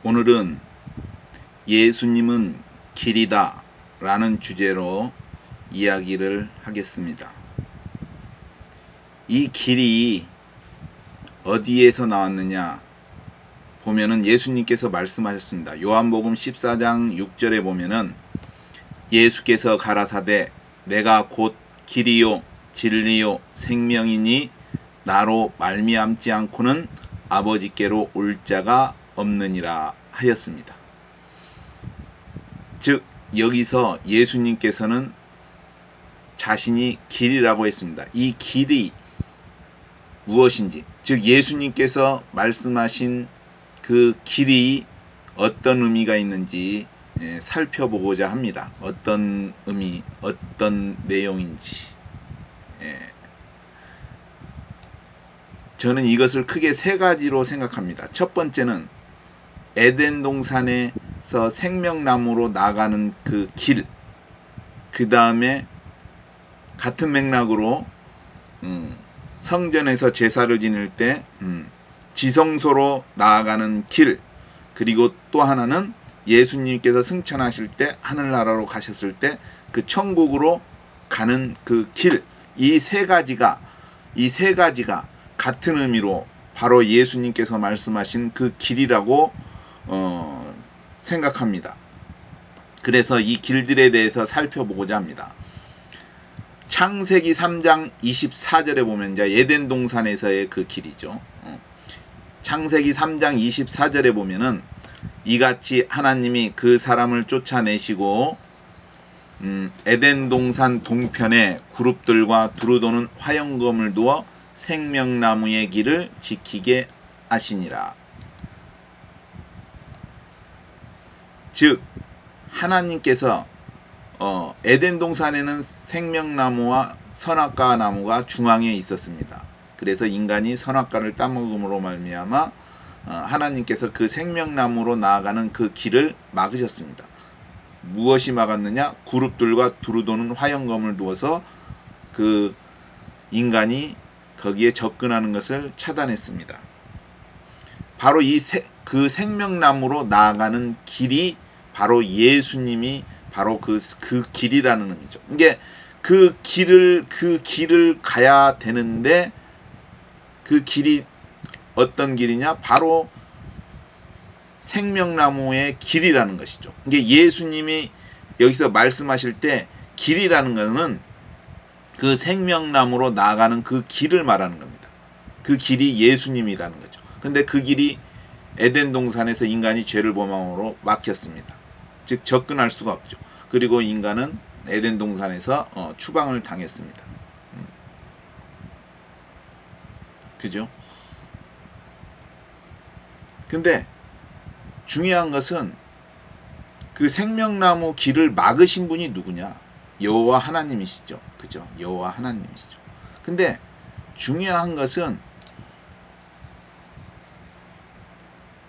오늘은 예수님은 길이다 라는 주제로 이야기를 하겠습니다. 이 길이 어디에서 나왔느냐 보면은 예수님께서 말씀하셨습니다. 요한복음 14장 6절에 보면은 예수께서 가라사대 내가 곧 길이요 진리요 생명이니 나로 말미암지 않고는 아버지께로 올 자가 없느니라 하였습니다. 즉 여기서 예수님께서는 자신이 길이라고 했습니다. 이 길이 무엇인지, 즉 예수님께서 말씀하신 그 길이 어떤 의미가 있는지 살펴보고자 합니다. 어떤 의미, 어떤 내용인지. 저는 이것을 크게 세 가지로 생각합니다. 첫 번째는 에덴 동산에서 생명나무로 나가는 그 길, 그 다음에 같은 맥락으로 성전에서 제사를 지낼 때 지성소로 나아가는 길, 그리고 또 하나는 예수님께서 승천하실 때 하늘나라로 가셨을 때 그 천국으로 가는 그 길, 이 세 가지가 같은 의미로 바로 예수님께서 말씀하신 그 길이라고 생각합니다. 그래서 이 길들에 대해서 살펴보고자 합니다. 창세기 3장 24절에 보면 이제 에덴 동산에서의 그 길이죠. 창세기 3장 24절에 보면은 이같이 하나님이 그 사람을 쫓아내시고 에덴 동산 동편에 그룹들과 두루 도는 화영검을 두어 생명나무의 길을 지키게 하시니라. 즉 하나님께서 에덴 동산에는 생명나무와 선악과 나무가 중앙에 있었습니다. 그래서 인간이 선악과를 따먹음으로 말미암아 하나님께서 그 생명나무로 나아가는 그 길을 막으셨습니다. 무엇이 막았느냐? 그룹들과 두루 도는 화영검을 두어서 그 인간이 거기에 접근하는 것을 차단했습니다. 바로 그 생명나무로 나아가는 길이 바로 예수님이 바로 그 길이라는 의미죠. 이게 그 길을 가야 되는데 그 길이 어떤 길이냐? 바로 생명나무의 길이라는 것이죠. 이게 예수님이 여기서 말씀하실 때 길이라는 것은 그 생명나무로 나아가는 그 길을 말하는 겁니다. 그 길이 예수님이라는 거죠. 근데 그 길이 에덴 동산에서 인간이 죄를 범함으로 막혔습니다. 즉 접근할 수가 없죠. 그리고 인간은 에덴 동산에서 추방을 당했습니다. 그죠? 근데 중요한 것은 그 생명나무 길을 막으신 분이 누구냐? 여호와 하나님이시죠. 그죠? 여호와 하나님이시죠. 근데 중요한 것은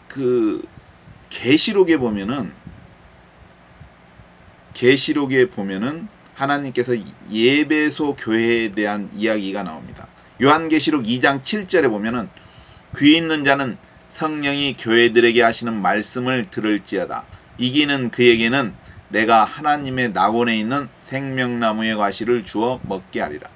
그 계시록에 보면은 하나님께서 예배소 교회에 대한 이야기가 나옵니다. 요한계시록 2장 7절에 보면은 귀 있는 자는 성령이 교회들에게 하시는 말씀을 들을지어다. 이기는 그에게는 내가 하나님의 낙원에 있는 생명나무의 과실을 주어 먹게 하리라.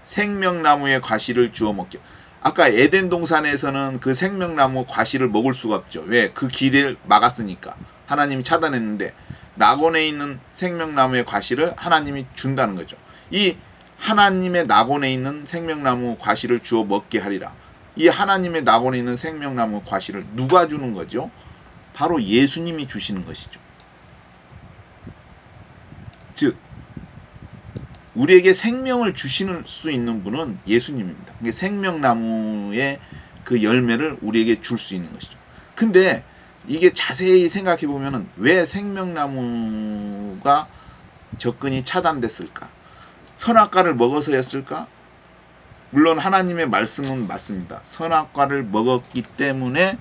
생명나무의 과실을 주어 먹게. 아까 에덴 동산에서는 그 생명나무 과실을 먹을 수가 없죠. 왜? 그 길을 막았으니까. 하나님이 차단했는데 낙원에 있는 생명나무의 과실을 하나님이 준다는 거죠. 이 하나님의 낙원에 있는 생명나무 과실을 주어 먹게 하리라. 이 하나님의 낙원에 있는 생명나무 과실을 누가 주는 거죠? 바로 예수님이 주시는 것이죠. 즉 우리에게 생명을 주실 수 있는 분은 예수님입니다. 생명나무의 그 열매를 우리에게 줄 수 있는 것이죠. 근데 이게 자세히 생각해 보면은 왜 생명나무가 접근이 차단됐을까? 선악과를 먹어서였을까? 물론 하나님의 말씀은 맞습니다. 선악과를 먹었기 때문에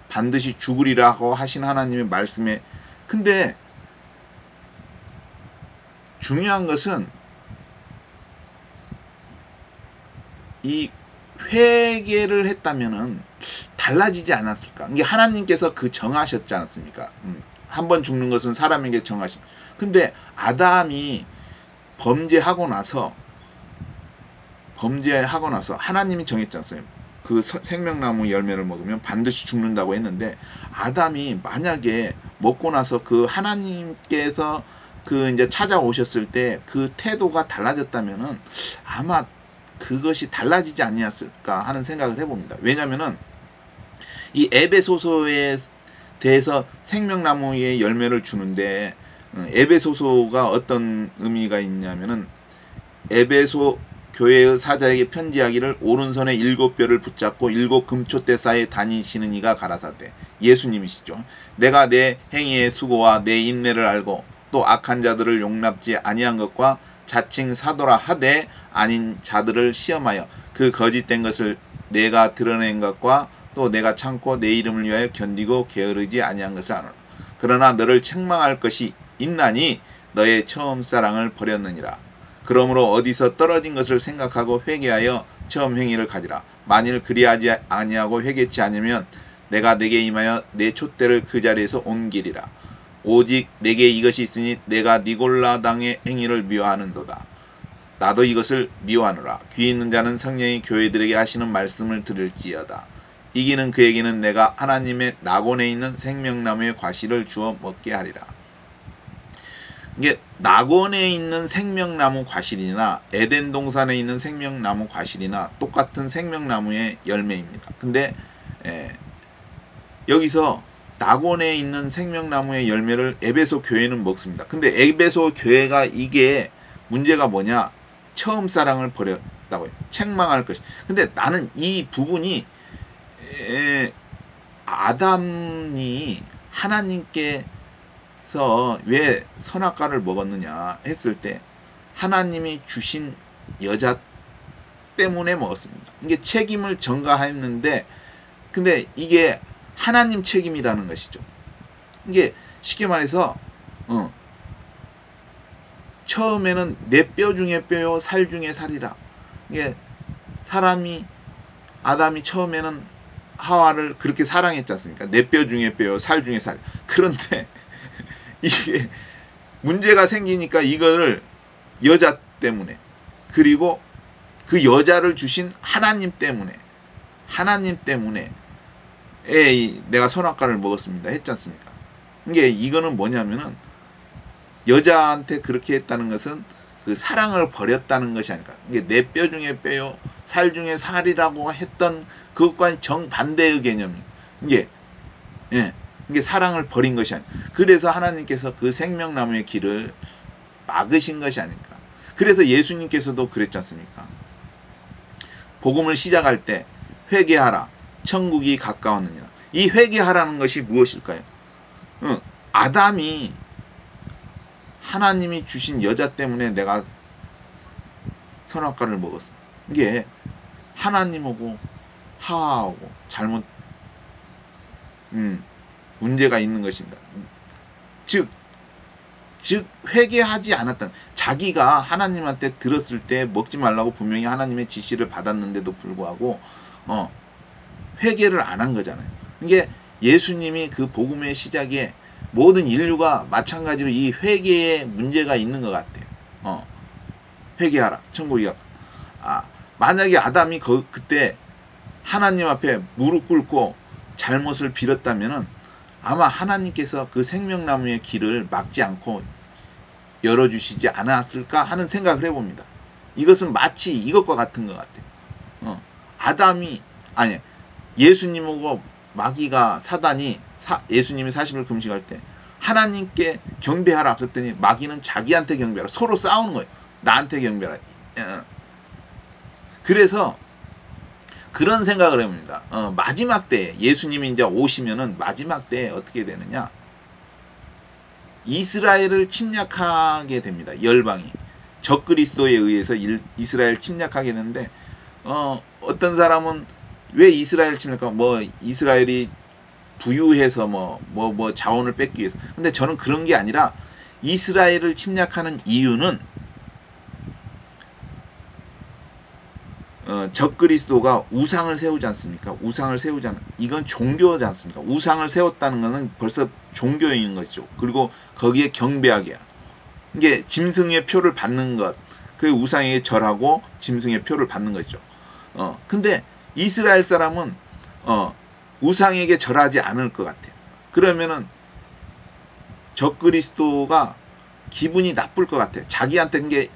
반드시 죽으리라고 하신 하나님의 말씀에, 근데 중요한 것은 이 회개를 했다면은 달라지지 않았을까? 이게 하나님께서 그 정하셨지 않습니까? 한 번 죽는 것은 사람에게 정하신. 근데 아담이 범죄하고 나서 하나님이 정했지 않습니까? 그 생명나무 열매를 먹으면 반드시 죽는다고 했는데, 아담이 만약에 먹고 나서 그 하나님께서 그 이제 찾아오셨을 때 그 태도가 달라졌다면은 아마 그것이 달라지지 아니었을까 하는 생각을 해봅니다. 왜냐면은 이 에베소서에 대해서 생명나무의 열매를 주는데, 에베소서가 어떤 의미가 있냐면은, 에베소 교회의 사자에게 편지하기를 오른손에 7뼈를 붙잡고 7 금초대 사이에 다니시는 이가 가라사대. 예수님이시죠. 내가 내 행위의 수고와 내 인내를 알고 또 악한 자들을 용납지 아니한 것과 자칭 사도라 하되 아닌 자들을 시험하여 그 거짓된 것을 내가 드러낸 것과 또 내가 참고 내 이름을 위하여 견디고 게으르지 아니한 것을 아노라. 그러나 너를 책망할 것이 있나니 너의 처음 사랑을 버렸느니라. 그러므로 어디서 떨어진 것을 생각하고 회개하여 처음 행위를 가지라. 만일 그리하지 아니하고 회개치 않으면 내가 내게 임하여 내 촛대를 그 자리에서 옮기리라. 오직 내게 이것이 있으니 내가 니골라당의 행위를 미워하는도다. 나도 이것을 미워하노라. 귀 있는 자는 성령이 교회들에게 하시는 말씀을 들을지어다. 이기는 그에게는 내가 하나님의 낙원에 있는 생명나무의 과실을 주어 먹게 하리라. 이게 낙원에 있는 생명나무 과실이나 에덴 동산에 있는 생명나무 과실이나 똑같은 생명나무의 열매입니다. 근데 여기서 낙원에 있는 생명나무의 열매를 에베소 교회는 먹습니다. 근데 에베소 교회가 이게 문제가 뭐냐? 처음 사랑을 버렸다고 해요. 책망할 것이. 근데 나는 이 부분이 아담이 하나님께서 왜 선악과를 먹었느냐 했을 때 하나님이 주신 여자 때문에 먹었습니다. 이게 책임을 전가했는데, 근데 이게 하나님 책임이라는 것이죠. 이게 쉽게 말해서 처음에는 내 뼈 중에 뼈요 살 중에 살이라. 이게 아담이 처음에는 하와를 그렇게 사랑했지 않습니까? 내 뼈 중에 뼈요 살 중에 살. 그런데 이게 문제가 생기니까 이거를 여자 때문에, 그리고 그 여자를 주신 하나님 때문에 내가 선악과를 먹었습니다 했지 않습니까? 이거는 뭐냐면은 여자한테 그렇게 했다는 것은 그 사랑을 버렸다는 것이 아닐까. 이게 내 뼈 중에 뼈요 살 중에 살이라고 했던 그것과 정반대의 개념이 이게 사랑을 버린 것이 아니까. 그래서 하나님께서 그 생명나무의 길을 막으신 것이 아닐까. 그래서 예수님께서도 그랬지 않습니까? 복음을 시작할 때 회개하라 천국이 가까웠느니라. 이 회개하라는 것이 무엇일까요? 아담이 하나님이 주신 여자 때문에 내가 선악과를 먹었습니다. 이게 하나님하고 하와하고 잘못 문제가 있는 것입니다. 즉 회개하지 않았던, 자기가 하나님한테 들었을 때 먹지 말라고 분명히 하나님의 지시를 받았는데도 불구하고 회개를 안 한 거잖아요. 이게 예수님이 그 복음의 시작에 모든 인류가 마찬가지로 이 회개에 문제가 있는 것 같아요. 회개하라 천국이 가까워. 만약에 아담이 그때 하나님 앞에 무릎 꿇고 잘못을 빌었다면은 아마 하나님께서 그 생명나무의 길을 막지 않고 열어주시지 않았을까 하는 생각을 해봅니다. 이것은 마치 이것과 같은 것 같아요. 예수님하고 마귀가 사단이 예수님이 40일 금식할 때 하나님께 경배하라 그랬더니 마귀는 자기한테 경배하라. 서로 싸우는 거예요. 나한테 경배하라. 그래서 그런 생각을 해봅니다. 마지막 때 예수님이 이제 오시면은 마지막 때 어떻게 되느냐? 이스라엘을 침략하게 됩니다. 열방이 적그리스도에 의해서 이스라엘 침략하게 되는데 어떤 사람은 왜 이스라엘 침략하고 이스라엘이 부유해서 자원을 뺏기 위해서. 근데 저는 그런 게 아니라 이스라엘을 침략하는 이유는 적그리스도가 우상을 세우지 않습니까? 우상을 세우지 않, 이건 종교지 않습니까? 우상을 세웠다는 것은 벌써 종교인 거죠. 그리고 거기에 경배하게. 이게 짐승의 표를 받는 것, 그 우상에게 절하고 짐승의 표를 받는 거죠. 근데 이스라엘 사람은 우상에게 절하지 않을 것 같아요. 그러면은 적그리스도가 기분이 나쁠 것 같아요. 자기한테 이게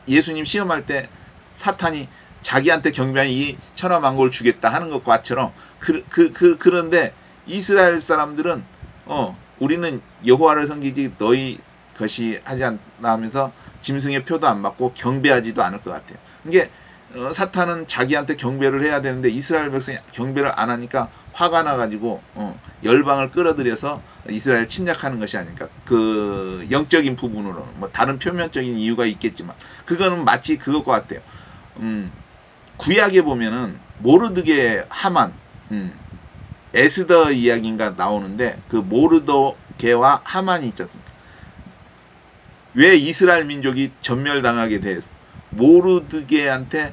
예수님 시험할 때 사탄이 자기한테 경배한 이 천하만국을 주겠다 하는 것과처럼 그런데 이스라엘 사람들은 우리는 여호와를 섬기지 너희 것이 하지 않나 하면서 짐승의 표도 안 받고 경배하지도 않을 것 같아요. 이게 사탄은 자기한테 경배를 해야 되는데 이스라엘 백성이 경배를 안 하니까 화가 나가지고 열방을 끌어들여서 이스라엘 침략하는 것이 아닐까. 그 영적인 부분으로는 뭐 다른 표면적인 이유가 있겠지만 그거는 마치 그것과 같아요. 구약에 보면은 모르드게 하만 에스더 이야기인가 나오는데 그 모르드게와 하만이 있지 않습니까? 왜 이스라엘 민족이 전멸당하게 됐어? 모르드게한테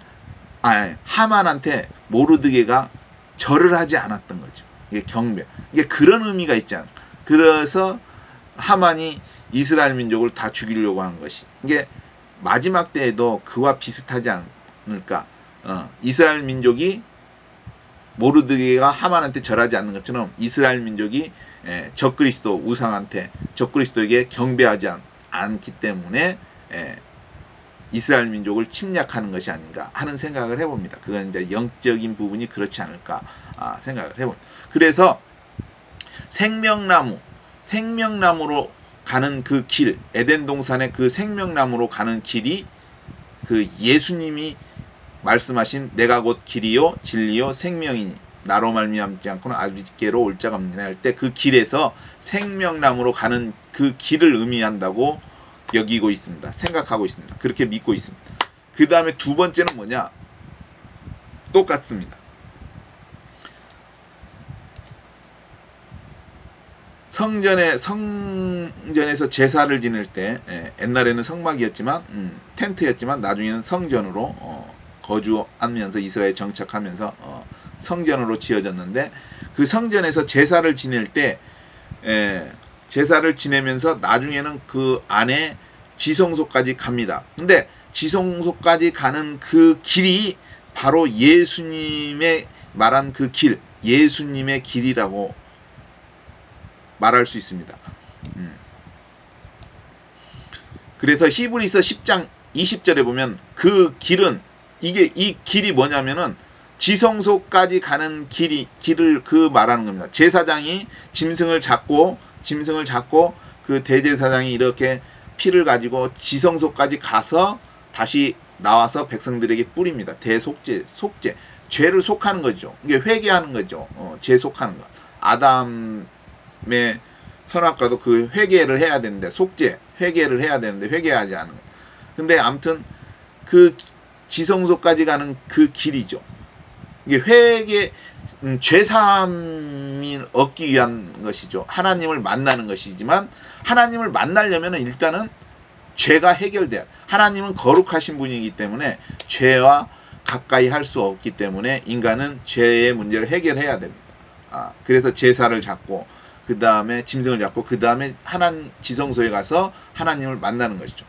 하만한테 모르드게가 절을 하지 않았던 거죠. 이게 경배. 이게 그런 의미가 있지 않아. 그래서 하만이 이스라엘 민족을 다 죽이려고 한 것이. 이게 마지막 때에도 그와 비슷하지 않을까. 이스라엘 민족이 모르드게가 하만한테 절하지 않는 것처럼 이스라엘 민족이 적그리스도 우상한테 적그리스도에게 경배하지 않기 때문에 이스라엘 민족을 침략하는 것이 아닌가 하는 생각을 해봅니다. 그건 이제 영적인 부분이 그렇지 않을까 생각을 해봅니다. 그래서 생명나무로 가는 그 길, 에덴 동산의 그 생명나무로 가는 길이 그 예수님이 말씀하신 내가 곧 길이요 진리요 생명이니 나로 말미암지 않고는 아버지께로 올 자가 없느냐 할 때 그 길에서 생명나무로 가는 그 길을 의미한다고 여기고 있습니다. 생각하고 있습니다. 그렇게 믿고 있습니다. 그 다음에 두 번째는 뭐냐? 똑같습니다. 성전에서 제사를 지낼 때 옛날에는 성막이었지만 텐트였지만 나중에는 성전으로 거주하면서 이스라엘 정착하면서 성전으로 지어졌는데 그 성전에서 제사를 지낼 때 제사를 지내면서 나중에는 그 안에 지성소까지 갑니다. 근데 지성소까지 가는 그 길이 바로 예수님의 말한 그 길, 예수님의 길이라고 말할 수 있습니다. 그래서 히브리서 10장 20절에 보면 그 길은 이 길이 뭐냐면은 지성소까지 가는 길을 그 말하는 겁니다. 제사장이 짐승을 잡고 그 대제사장이 이렇게 피를 가지고 지성소까지 가서 다시 나와서 백성들에게 뿌립니다. 대속죄, 죄를 속하는 거죠. 이게 회개하는 거죠. 죄 속하는 거. 아담의 선악과도 그 회개를 해야 되는데 회개를 해야 되는데 회개하지 않은 거. 근데 아무튼 그 지성소까지 가는 그 길이죠. 이게 회개, 죄사함을 얻기 위한 것이죠. 하나님을 만나는 것이지만 하나님을 만나려면 일단은 죄가 해결돼야. 하나님은 거룩하신 분이기 때문에 죄와 가까이 할 수 없기 때문에 인간은 죄의 문제를 해결해야 됩니다. 그래서 제사를 잡고 그 다음에 짐승을 잡고 그 다음에 지성소에 가서 하나님을 만나는 것이죠.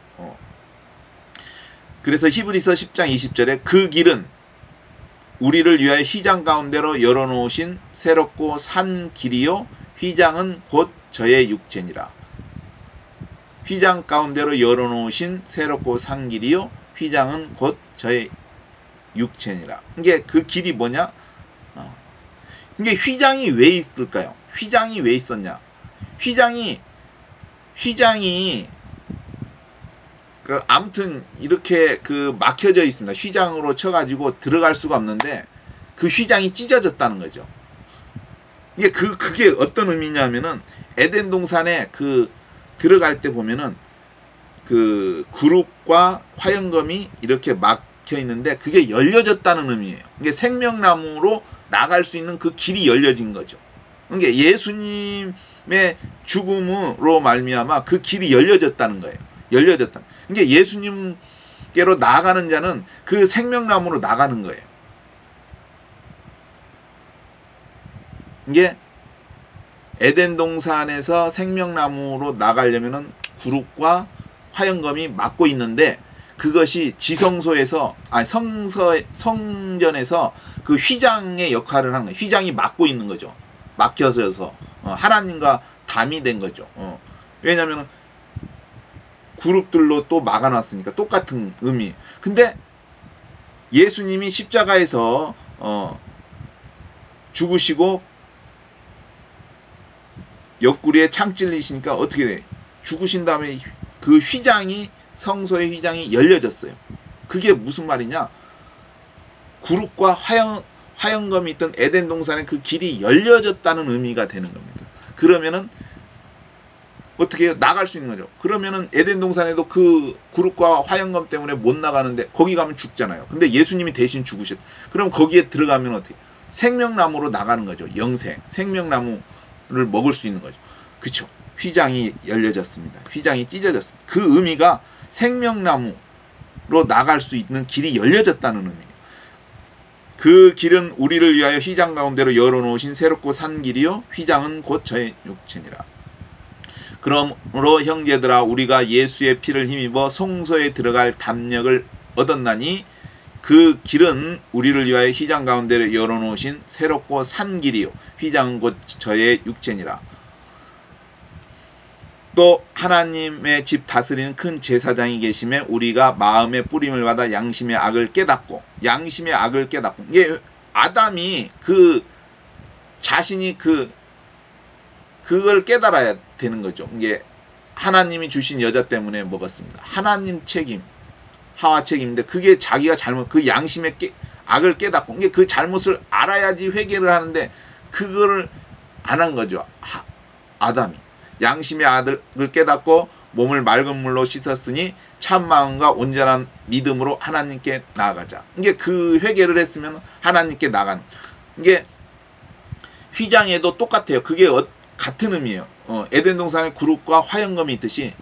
그래서 히브리서 10장 20절에 그 길은 우리를 위하여 휘장 가운데로 열어놓으신 새롭고 산 길이요 휘장은 곧 저의 육체니라. 휘장 가운데로 열어놓으신 새롭고 산 길이요 휘장은 곧 저의 육체니라. 이게 그 길이 뭐냐? 이게 휘장이 왜 있을까요? 휘장이 왜 있었냐? 휘장이 아무튼 이렇게 막혀져 있습니다. 휘장으로 쳐가지고 들어갈 수가 없는데 그 휘장이 찢어졌다는 거죠. 이게 그게 어떤 의미냐면은 에덴 동산에 들어갈 때 보면은 그 그룹과 화영검이 이렇게 막혀 있는데 그게 열려졌다는 의미예요. 이게 생명나무로 나갈 수 있는 그 길이 열려진 거죠. 그러니까 예수님의 죽음으로 말미암아 그 길이 열려졌다는 거예요. 열려졌다. 그러니까 예수님께서 예수님께로 나아가는 자는 그 생명나무로 나가는 거예요. 이게 에덴 동산에서 생명나무로 나가려면은 구룹과 화영검이 막고 있는데, 그것이 지성소에서 성전에서 그 휘장의 역할을 하는 거예요. 휘장이 막고 있는 거죠. 막혀져서 하나님과 담이 된 거죠. 왜냐하면 그룹들로 또 막아놨으니까 똑같은 의미. 근데 예수님이 십자가에서 죽으시고 옆구리에 창 찔리시니까 어떻게 돼? 죽으신 다음에 그 휘장이, 성소의 휘장이 열려졌어요. 그게 무슨 말이냐? 구룹과 화영검이 있던 에덴 동산의 그 길이 열려졌다는 의미가 되는 겁니다. 그러면은 어떻게 해요? 나갈 수 있는 거죠. 그러면은 에덴 동산에도 그 구룹과 화영검 때문에 못 나가는데 거기 가면 죽잖아요. 근데 예수님이 대신 죽으셨다. 그럼 거기에 들어가면 어떻게? 생명나무로 나가는 거죠. 영생, 생명나무를 먹을 수 있는 거죠. 그쵸? 휘장이 열려졌습니다. 휘장이 찢어졌습니다. 그 의미가 생명나무로 나갈 수 있는 길이 열려졌다는 의미예요. 그 길은 우리를 위하여 휘장 가운데로 열어놓으신 새롭고 산 길이요, 휘장은 곧 저의 육체니라. 그러므로 형제들아, 우리가 예수의 피를 힘입어 성소에 들어갈 담력을 얻었나니 그 길은 우리를 위하여 휘장 가운데를 열어놓으신 새롭고 산 길이요, 휘장은 곧 저의 육체니라. 또 하나님의 집 다스리는 큰 제사장이 계심에 우리가 마음의 뿌림을 받아 양심의 악을 깨닫고, 이게 아담이 그 자신이 그걸 깨달아야 되는 거죠. 이게 하나님이 주신 여자 때문에 먹었습니다. 하나님 책임, 하와 책임인데 그게 자기가 잘못, 그 양심의 악을 깨닫고, 이게 그 잘못을 알아야지 회개를 하는데 그거를 안 한 거죠. 아담이 양심의 악을 깨닫고 몸을 맑은 물로 씻었으니 참 마음과 온전한 믿음으로 하나님께 나아가자. 이게 그 회개를 했으면 하나님께 나가는. 이게 휘장에도 똑같아요. 그게 같은 의미예요. 에덴 동산의 그룹과 화영검이 있듯이,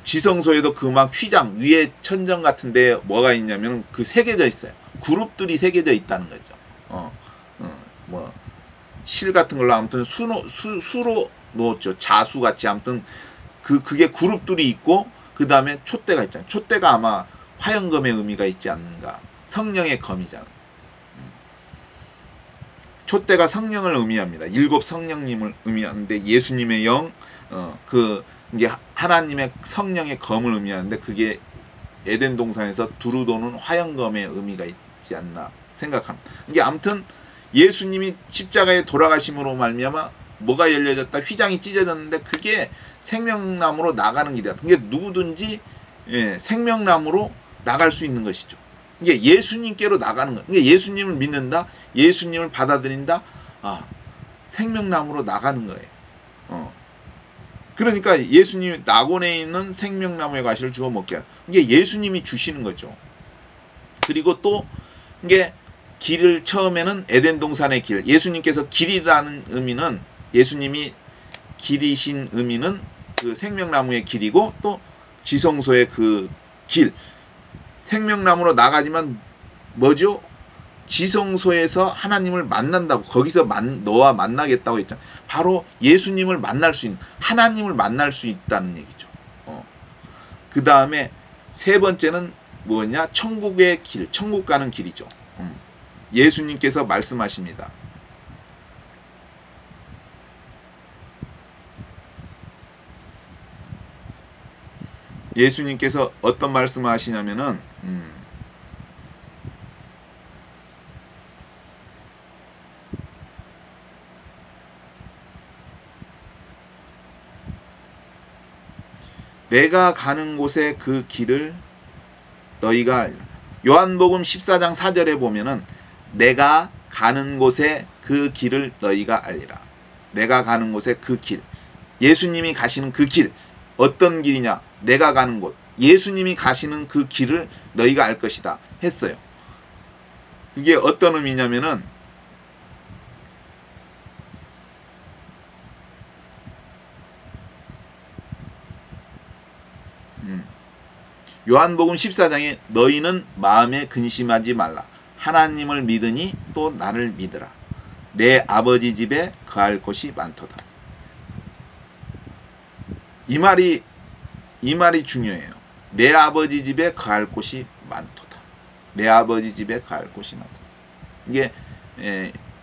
지성소에도 그 막 휘장 위에 천정 같은데 뭐가 있냐면 그 새겨져 있어요. 그룹들이 새겨져 있다는 거죠. 뭐 실 같은 걸로 아무튼 수로 놓았죠. 자수 같이 아무튼 그게 그룹들이 있고, 그 다음에 촛대가 있잖아요. 촛대가 아마 화영검의 의미가 있지 않는가. 성령의 검이잖아. 촛대가 성령을 의미합니다. 7 성령님을 의미하는데 예수님의 영, 이게 하나님의 성령의 검을 의미하는데 그게 에덴 동산에서 두루 도는 화영검의 의미가 있지 않나 생각합니다. 이게 아무튼 예수님이 십자가에 돌아가심으로 말미암아 뭐가 열려졌다, 휘장이 찢어졌는데 그게 생명나무로 나가는 길이다. 그게 누구든지 생명나무로 나갈 수 있는 것이죠. 이게 예수님께로 나가는 거예요. 이게 예수님을 믿는다, 예수님을 받아들인다, 생명나무로 나가는 거예요. 그러니까 예수님이 낙원에 있는 생명나무의 과실을 주워 먹게 하는, 이게 예수님이 주시는 거죠. 그리고 또 이게 길을 처음에는 에덴 동산의 길, 예수님께서 길이라는 의미는, 예수님이 길이신 의미는 그 생명나무의 길이고, 또 지성소의 그 길, 생명나무로 나가지만 뭐죠? 지성소에서 하나님을 만난다고, 거기서 너와 만나겠다고 했잖아. 바로 예수님을 만날 수 있는, 하나님을 만날 수 있다는 얘기죠. 그 다음에 세 번째는 뭐냐? 천국의 길, 천국 가는 길이죠. 예수님께서 말씀하십니다. 예수님께서 어떤 말씀을 하시냐면은 내가 가는 곳에 그 길을 너희가 알라. 요한복음 14장 4절에 보면은 내가 가는 곳에 그 길을 너희가 알리라. 내가 가는 곳에 그 길, 예수님이 가시는 그 길, 어떤 길이냐? 내가 가는 곳, 예수님이 가시는 그 길을 너희가 알 것이다 했어요. 그게 어떤 의미냐면은 요한복음 14장에 너희는 마음에 근심하지 말라. 하나님을 믿으니 또 나를 믿으라. 내 아버지 집에 거할 곳이 많도다. 이 말이 중요해요. 내 아버지 집에 거할 곳이 많도다. 내 아버지 집에 거할 곳이 많도다. 이게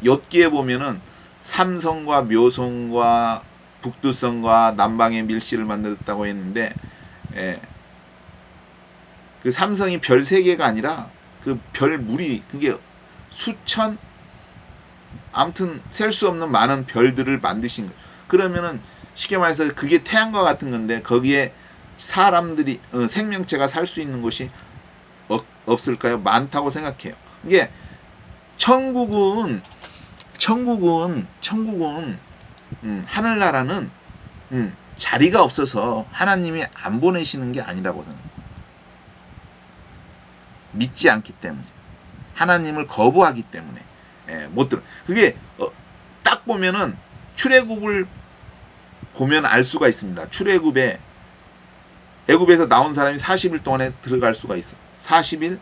욥기에 보면은 삼성과 묘성과 북두성과 남방의 밀실을 만들었다고 했는데 그 삼성이 별 3개가 아니라 그 별 무리, 그게 수천, 아무튼 셀 수 없는 많은 별들을 만드신 거예요. 그러면은 쉽게 말해서 그게 태양과 같은 건데 거기에 사람들이 생명체가 살 수 있는 곳이 없을까요? 많다고 생각해요. 이게 천국은 하늘나라는 자리가 없어서 하나님이 안 보내시는 게 아니라고 생각해요. 믿지 않기 때문에, 하나님을 거부하기 때문에 못 들어. 그게 딱 보면은 출애굽을 보면 알 수가 있습니다. 출애굽에 애굽에서 나온 사람이 40일 동안에 들어갈 수가 있어. 40일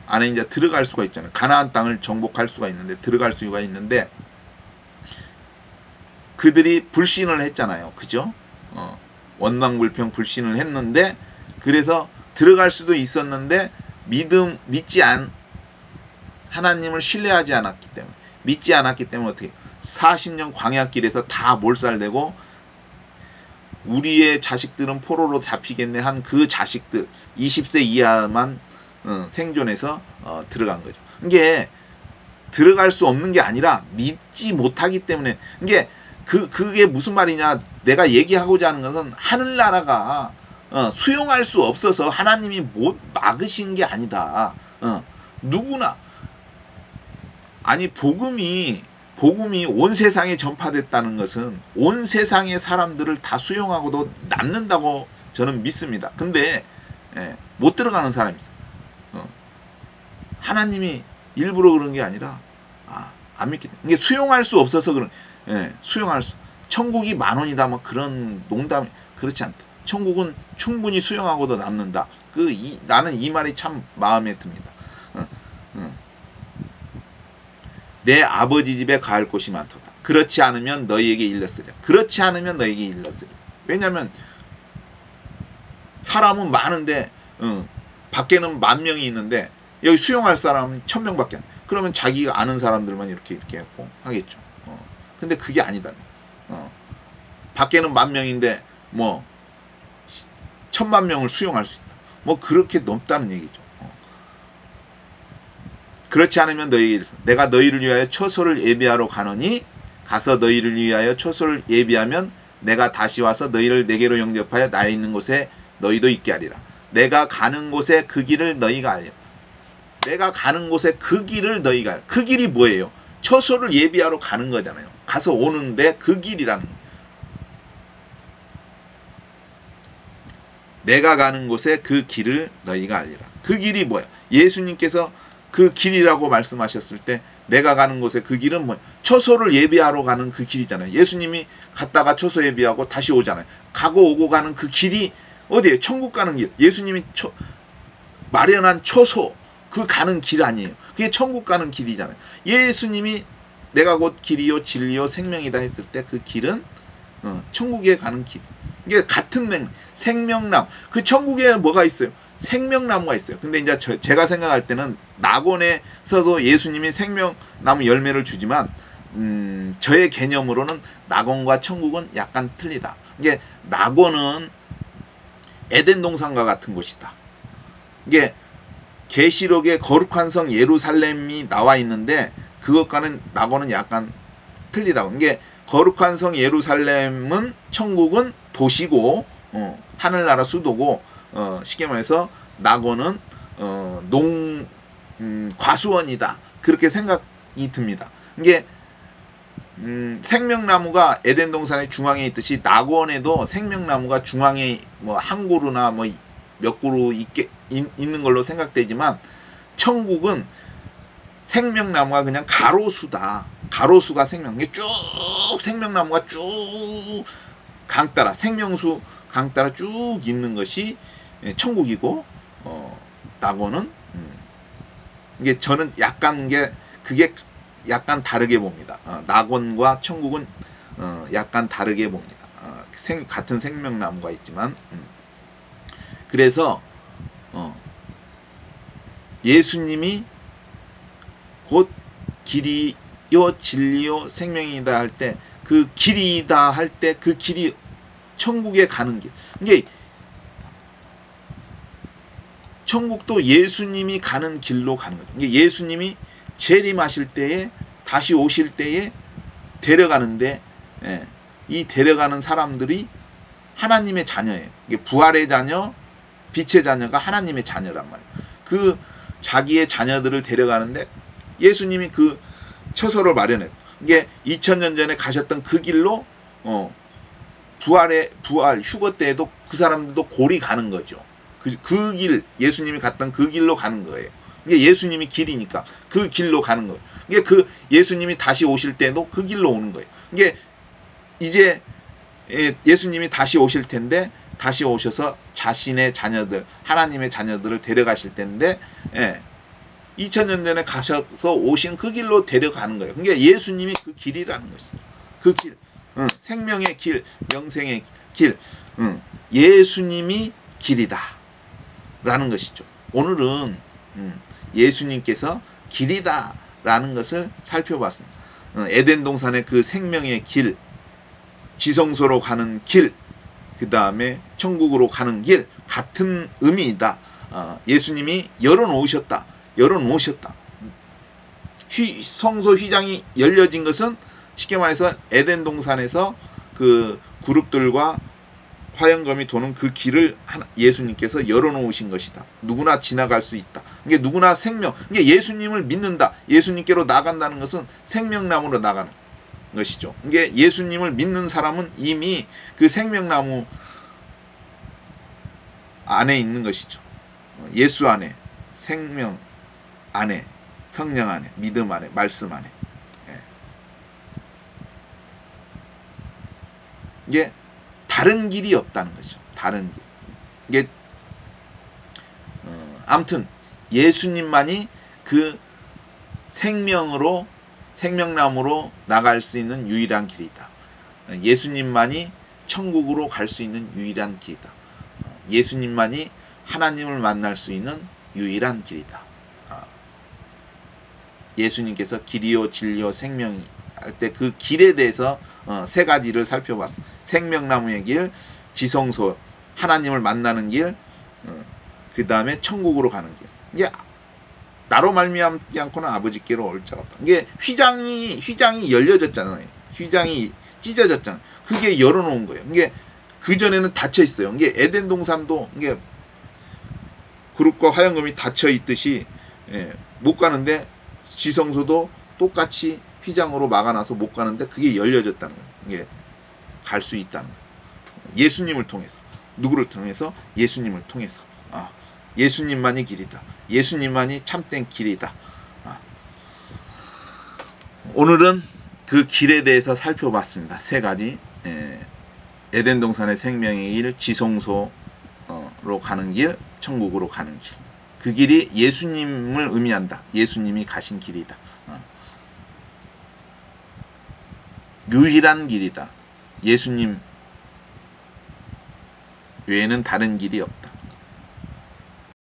안에 이제 들어갈 수가 있잖아요. 가나안 땅을 정복할 수가 있는데, 들어갈 수가 있는데, 그들이 불신을 했잖아요. 그죠? 원망불평 불신을 했는데, 그래서 들어갈 수도 있었는데 하나님을 신뢰하지 않았기 때문에, 믿지 않았기 때문에 어떻게 40년 광야길에서 다 몰살되고, 우리의 자식들은 포로로 잡히겠네 한 그 자식들 20세 이하만 생존해서 들어간 거죠. 이게 들어갈 수 없는 게 아니라 믿지 못하기 때문에. 이게 그게 무슨 말이냐, 내가 얘기하고자 하는 것은 하늘나라가 수용할 수 없어서 하나님이 못 막으신 게 아니다. 누구나, 아니 복음이 온 세상에 전파됐다는 것은 온 세상의 사람들을 다 수용하고도 남는다고 저는 믿습니다. 근데 못 들어가는 사람이 있어요. 하나님이 일부러 그런 게 아니라 안 믿기 때문에. 이게 수용할 수 없어서 그런. 수용할 수. 천국이 10,000원이다 뭐 그런 농담, 그렇지 않다. 천국은 충분히 수용하고도 남는다. 나는 이 말이 참 마음에 듭니다. 내 아버지 집에 갈 곳이 많도다. 그렇지 않으면 너희에게 일렀으리라. 그렇지 않으면 너희에게 일렀으리라. 왜냐하면 사람은 많은데 밖에는 10,000명이 있는데 여기 수용할 사람은 1,000명밖에 안 돼. 그러면 자기가 아는 사람들만 이렇게 했고 하겠죠. 근데 그게 아니다. 밖에는 10,000명인데 뭐 10,000,000명을 수용할 수 있다. 뭐 그렇게 넘다는 얘기죠. 그렇지 않으면 내가 너희를 위하여 처소를 예비하러 가노니, 가서 너희를 위하여 처소를 예비하면 내가 다시 와서 너희를 내게로 영접하여 나 있는 곳에 너희도 있게 하리라. 내가 가는 곳에 그 길을 너희가 알리라. 내가 가는 곳에 그 길을 너희가 알리라. 그 길이 뭐예요? 처소를 예비하러 가는 거잖아요. 가서 오는데 그 길이라는 거예요. 내가 가는 곳에 그 길을 너희가 알리라. 그 길이 뭐야? 예수님께서 그 길이라고 말씀하셨을 때 내가 가는 곳에 그 길은 뭐야? 처소를 예비하러 가는 그 길이잖아요. 예수님이 갔다가 처소 예비하고 다시 오잖아요. 가고 오고 가는 그 길이 어디예요? 천국 가는 길. 예수님이 마련한 처소, 그 가는 길 아니에요. 그게 천국 가는 길이잖아요. 예수님이 내가 곧 길이요 진리요 생명이다 했을 때 그 길은 천국에 가는 길. 이게 같은 생명나무. 그 천국에 뭐가 있어요? 생명나무가 있어요. 근데 이제 제가 생각할 때는 낙원에서도 예수님이 생명나무 열매를 주지만 저의 개념으로는 낙원과 천국은 약간 틀리다. 이게 낙원은 에덴 동산과 같은 곳이다. 이게 계시록에 거룩한 성 예루살렘이 나와 있는데 그것과는 낙원은 약간 틀리다고. 이게 거룩한 성 예루살렘은, 천국은 도시고 하늘나라 수도고, 쉽게 말해서 낙원은 과수원이다. 그렇게 생각이 듭니다. 이게 생명나무가 에덴 동산의 중앙에 있듯이 낙원에도 생명나무가 중앙에 뭐 한 그루나 뭐 몇 그루 있는 걸로 생각되지만, 천국은 생명나무가 그냥 가로수다. 가로수가 이게 쭉 생명나무가 쭉 강 따라, 생명수 강 따라 쭉 있는 것이 천국이고, 낙원은 이게 저는 약간 그게 약간 다르게 봅니다. 낙원과 천국은 약간 다르게 봅니다. 같은 생명나무가 있지만 그래서 예수님이 곧 길이요 진리요 생명이다 할 때 그 길이다 할 때 그 길이 천국에 가는 길. 이게 천국도 예수님이 가는 길로 가는 거죠. 이게 예수님이 재림하실 때에 다시 오실 때에 데려가는데 이 데려가는 사람들이 하나님의 자녀예요. 이게 부활의 자녀, 빛의 자녀가 하나님의 자녀란 말이에요. 그 자기의 자녀들을 데려가는데 예수님이 그 처소를 마련했고 이게 2000년 전에 가셨던 그 길로 부활 휴거 때에도 그 사람들도 골이 가는 거죠. 그 길, 예수님이 갔던 그 길로 가는 거예요. 이게 예수님이 길이니까 그 길로 가는 거예요. 이게 그 예수님이 다시 오실 때도 그 길로 오는 거예요. 이게 이제 예수님이 다시 오실 텐데 다시 오셔서 자신의 자녀들, 하나님의 자녀들을 데려가실 텐데 2000년 전에 가셔서 오신 그 길로 데려가는 거예요. 그러니까 예수님이 그 길이라는 것이죠. 그 길, 생명의 길, 영생의 길, 예수님이 길이다 라는 것이죠. 오늘은 예수님께서 길이다 라는 것을 살펴봤습니다. 에덴 동산의 그 생명의 길, 지성소로 가는 길, 그 다음에 천국으로 가는 길, 같은 의미이다. 예수님이 열어놓으셨다. 성소 휘장이 열려진 것은 쉽게 말해서 에덴 동산에서 그 그룹들과 화영검이 도는 그 길을 예수님께서 열어놓으신 것이다. 누구나 지나갈 수 있다. 이게 누구나 생명, 이게 예수님을 믿는다. 예수님께로 나간다는 것은 생명나무로 나가는 것이죠. 이게 예수님을 믿는 사람은 이미 그 생명나무 안에 있는 것이죠. 예수 안에, 생명 안에, 성령 안에, 믿음 안에, 말씀 안에. 이게 다른 길이 없다는 것이죠. 다른 길. 이게 아무튼 예수님만이 그 생명나무로 나갈 수 있는 유일한 길이다. 예수님만이 천국으로 갈 수 있는 유일한 길이다. 예수님만이 하나님을 만날 수 있는 유일한 길이다. 예수님께서 길이요 진리요 생명이 할 때 그 길에 대해서 세 가지를 살펴봤습니다. 생명나무의 길, 지성소, 하나님을 만나는 길, 그 다음에 천국으로 가는 길. 이게 나로 말미암지 않고는 아버지께로 올 자가 없다. 이게 휘장이 열려졌잖아요. 휘장이 찢어졌잖아요. 그게 열어놓은 거예요. 이게 그 전에는 닫혀 있어요. 이게 에덴 동산도 이게 그룹과 화영검이 닫혀 있듯이 못 가는데 지성소도 똑같이 휘장으로 막아놔서 못 가는데 그게 열려졌다는 거예요. 이게 갈 수 있다는 거예요. 예수님을 통해서. 누구를 통해서? 예수님을 통해서. 예수님만이 길이다. 예수님만이 참된 길이다. 오늘은 그 길에 대해서 살펴봤습니다. 세 가지. 에덴 동산의 생명의 길, 지성소로 가는 길, 천국으로 가는 길. 그 길이 예수님을 의미한다. 예수님이 가신 길이다. 유일한 길이다. 예수님 외에는 다른 길이 없다.